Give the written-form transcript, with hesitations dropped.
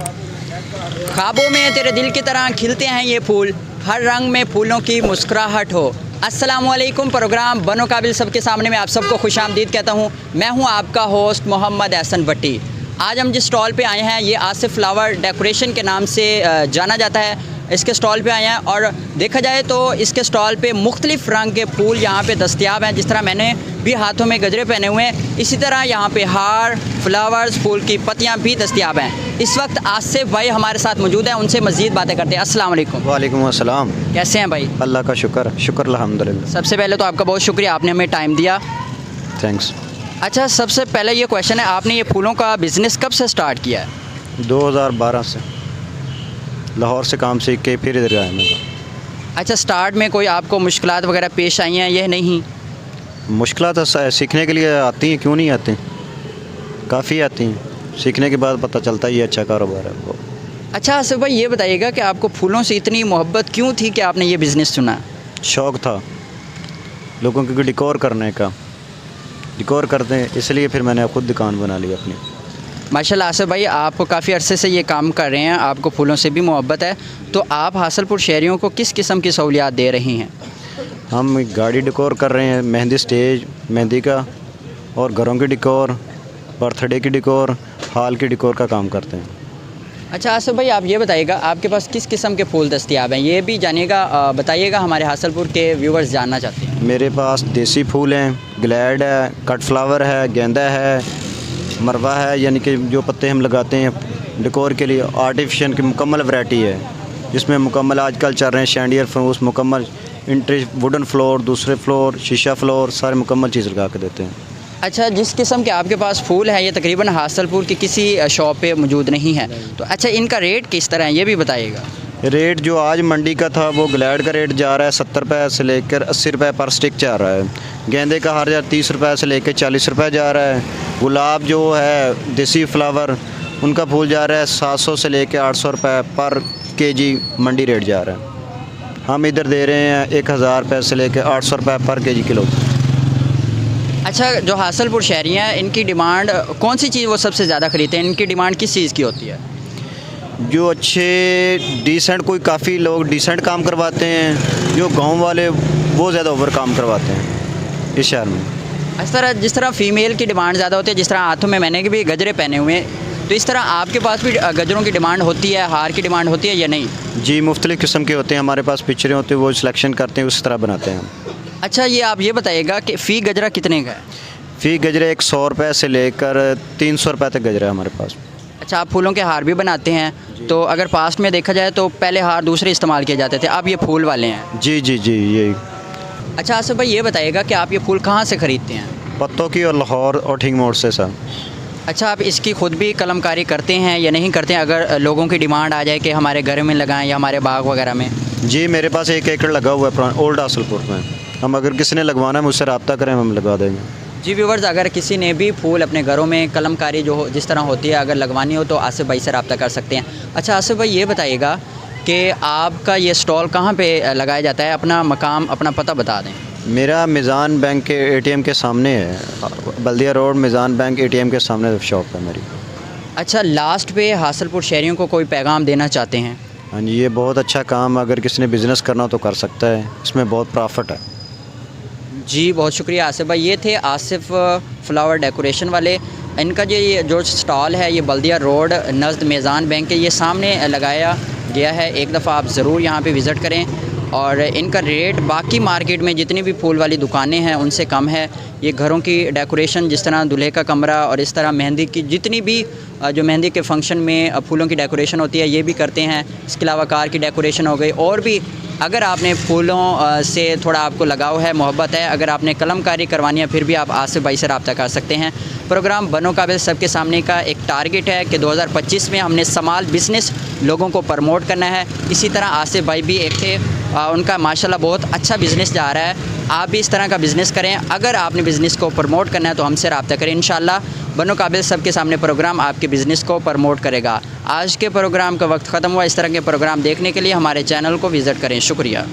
ख्वाबों में तेरे दिल की तरह खिलते हैं ये फूल, हर रंग में फूलों की मुस्कुराहट हो। अस्सलामुअलैकुम। प्रोग्राम बनो काबिल सबके सामने में आप सबको खुशामदीद कहता हूँ। मैं हूँ आपका होस्ट मोहम्मद एहसन भट्टी। आज हम जिस स्टॉल पे आए हैं ये आसिफ फ्लावर डेकोरेशन के नाम से जाना जाता है। इसके स्टॉल पे आए हैं और देखा जाए तो इसके स्टॉल पे मुख्तलिफ़ रंग के फूल यहाँ पे दस्तयाब हैं। जिस तरह मैंने भी हाथों में गजरे पहने हुए हैं, इसी तरह यहाँ पे हार, फ्लावर्स, फूल की पत्तियाँ भी दस्तयाब हैं। इस वक्त आसिफ भाई हमारे साथ मौजूद हैं, उनसे मज़ीद बातें करते हैं। अस्सलाम वालेकुम। वालेकुम अस्सलाम। कैसे हैं भाई? अल्लाह का शुक्र अल्हम्दुलिल्लाह। सबसे पहले तो आपका बहुत शुक्रिया, आपने हमें टाइम दिया। थैंक्स। अच्छा, सबसे पहले ये क्वेश्चन है, आपने ये फूलों का बिज़नेस कब से स्टार्ट किया है? 2012 से लाहौर से काम सीख के फिर इधर आया मैं। अच्छा, स्टार्ट में कोई आपको मुश्किलात वगैरह पेश आई हैं? यह नहीं मुश्किलात सीखने के लिए आती हैं, क्यों नहीं आती, काफ़ी आती हैं। सीखने के बाद पता चलता है ये अच्छा कारोबार है वो। अच्छा आसिफ भाई, ये बताइएगा कि आपको फूलों से इतनी मोहब्बत क्यों थी कि आपने ये बिज़नेस चुना? शौक़ था लोगों को डिकोर करने का, डिकोर करते हैं, इसलिए फिर मैंने खुद दुकान बना ली अपनी। माशाल्लाह आसिफ भाई, आप काफ़ी अरसे से ये काम कर रहे हैं, आपको फूलों से भी मोहब्बत है, तो आप हासलपुर शहरियों को किस किस्म की सहूलियात दे रही हैं? हम गाड़ी डिकोर कर रहे हैं, मेहंदी स्टेज मेहंदी का, और घरों की डिकोर, बर्थडे की डिकोर, हाल की डिकोर का काम करते हैं। अच्छा आसिफ भाई, आप ये बताइएगा आपके पास किस किस्म के फूल दस्तयाब हैं, ये भी जानिएगा, बताइएगा, हमारे हासलपुर के व्यूवर्स जानना चाहते हैं। मेरे पास देसी फूल हैं, ग्लैड है, कट फ्लावर है, गेंदा है, मरवा है, यानी कि जो पत्ते हम लगाते हैं डेकोर के लिए। आर्टिफिशियल की मुकम्मल वैरायटी है, जिसमें मुकम्मल आजकल चल रहे हैं शैंडियर फ्रूस, मुकम्मल इंट्री, वुडन फ्लोर, दूसरे फ्लोर, शीशा फ्लोर, सारे मुकम्मल चीज़ लगा के देते हैं। अच्छा, जिस किस्म के आपके पास फूल हैं ये तकरीबन हासलपुर की किसी शॉप पे मौजूद नहीं है, तो अच्छा इनका रेट किस तरह है ये भी बताइएगा। रेट जो आज मंडी का था वो ग्लैड का रेट जा रहा है 70 रुपये से लेकर 80 रुपये पर स्टिक जा रहा है। गेंदे का हार 30 रुपये से लेकर 40 रुपये जा रहा है। गुलाब जो है देसी फ्लावर, उनका फूल जा रहा है 700 से लेकर 800 रुपये पर केजी मंडी रेट जा रहा है। हम इधर दे रहे हैं 1000 रुपये से लेकर 800 रुपये पर केजी किलो। अच्छा, जो हासलपुर शहरी हैं इनकी डिमांड कौन सी चीज़ वो सबसे ज़्यादा ख़रीदते हैं? इनकी डिमांड किस चीज़ की होती है? जो अच्छे डिसेंट, कोई काफ़ी लोग डिसेंट काम करवाते हैं, जो गांव वाले वो ज़्यादा ओवर काम करवाते हैं इस शहर में। इस तरह जिस तरह फ़ीमेल की डिमांड ज़्यादा होती है, जिस तरह हाथों में मैंने भी गजरे पहने हुए हैं, तो इस तरह आपके पास भी गजरों की डिमांड होती है, हार की डिमांड होती है या नहीं? जी, मुख्तलिफ़ किस्म के होते हैं, हमारे पास पिक्चरें होती हैं, वो सिलेक्शन करते हैं, उस तरह बनाते हैं हम। अच्छा, ये आप ये बताइएगा कि फ़ी गजरा कितने का है? फ़ी गजरे 100 रुपये से लेकर 300 रुपये तक गजरा है हमारे पास। अच्छा, आप फूलों के हार भी बनाते हैं, तो अगर पास में देखा जाए तो पहले हार दूसरे इस्तेमाल किए जाते थे, अब ये फूल वाले हैं। जी जी जी, यही। अच्छा आसिफ भाई, ये बताइएगा कि आप ये फूल कहाँ से ख़रीदते हैं? पत्तों की और लाहौर और ठिंग मोड़ से सर। अच्छा, आप इसकी ख़ुद भी कलमकारी करते हैं या नहीं करते हैं, अगर लोगों की डिमांड आ जाए कि हमारे घर में लगाएं या हमारे बाग वगैरह में? जी, मेरे पास 1 एकड़ लगा हुआ है ओल्ड हासलपुर में। हम अगर किसी ने लगवाना है मुझसे रब्ता करें, हम लगा देंगे। जी व्यूवर्स, अगर किसी ने भी फूल अपने घरों में कलमकारी जिस तरह होती है अगर लगवानी हो तो आसिफ भाई से रब्ता कर सकते हैं। अच्छा आसिफ भाई, ये बताइएगा कि आपका ये स्टॉल कहाँ पे लगाया जाता है? अपना मकाम, अपना पता बता दें। मेरा मिज़ान बैंक के ATM के सामने है, बल्दिया रोड मिज़ान बैंक ATM के सामने शॉप है मेरी। अच्छा, लास्ट पे हासलपुर शहरियों को कोई पैगाम देना चाहते हैं? हाँ जी, ये बहुत अच्छा काम, अगर किसी ने बिज़नेस करना हो तो कर सकता है, इसमें बहुत प्रॉफिट है। जी बहुत शुक्रिया आसिफ भाई। ये थे आसिफ फ्लावर डेकोरेशन वाले। इनका ये जो स्टॉल है ये बल्दिया रोड नज़द मेज़ान बैंक के ये सामने लगाया गया है। एक दफ़ा आप ज़रूर यहाँ पे विज़िट करें, और इनका रेट बाकी मार्केट में जितनी भी फूल वाली दुकानें हैं उनसे कम है। ये घरों की डेकोरेशन, जिस तरह दूल्हे का कमरा और इस तरह मेहंदी की जितनी भी जो मेहंदी के फंक्शन में फूलों की डेकोरेशन होती है ये भी करते हैं। इसके अलावा कार की डेकोरेशन हो गई, और भी अगर आपने फूलों से थोड़ा आपको लगाव है, मोहब्बत है, अगर आपने कलमकारी करवानी है, फिर भी आप आसिफ भाई से रब्ता कर सकते हैं। प्रोग्राम बनो काबिल सबके सामने का एक टारगेट है कि 2025 में हमने स्मॉल बिज़नेस लोगों को प्रमोट करना है। इसी तरह आसिफ भाई भी एक थे, उनका माशाल्लाह बहुत अच्छा बिज़नेस जा रहा है। आप भी इस तरह का बिज़नेस करें। अगर आपने बिज़नेस को प्रमोट करना है तो हमसे रब्ता करें। इंशाल्लाह बनो काबिल सबके सामने प्रोग्राम आपके बिज़नेस को प्रमोट करेगा। आज के प्रोग्राम का वक्त ख़त्म हुआ। इस तरह के प्रोग्राम देखने के लिए हमारे चैनल को विज़िट करें। शुक्रिया।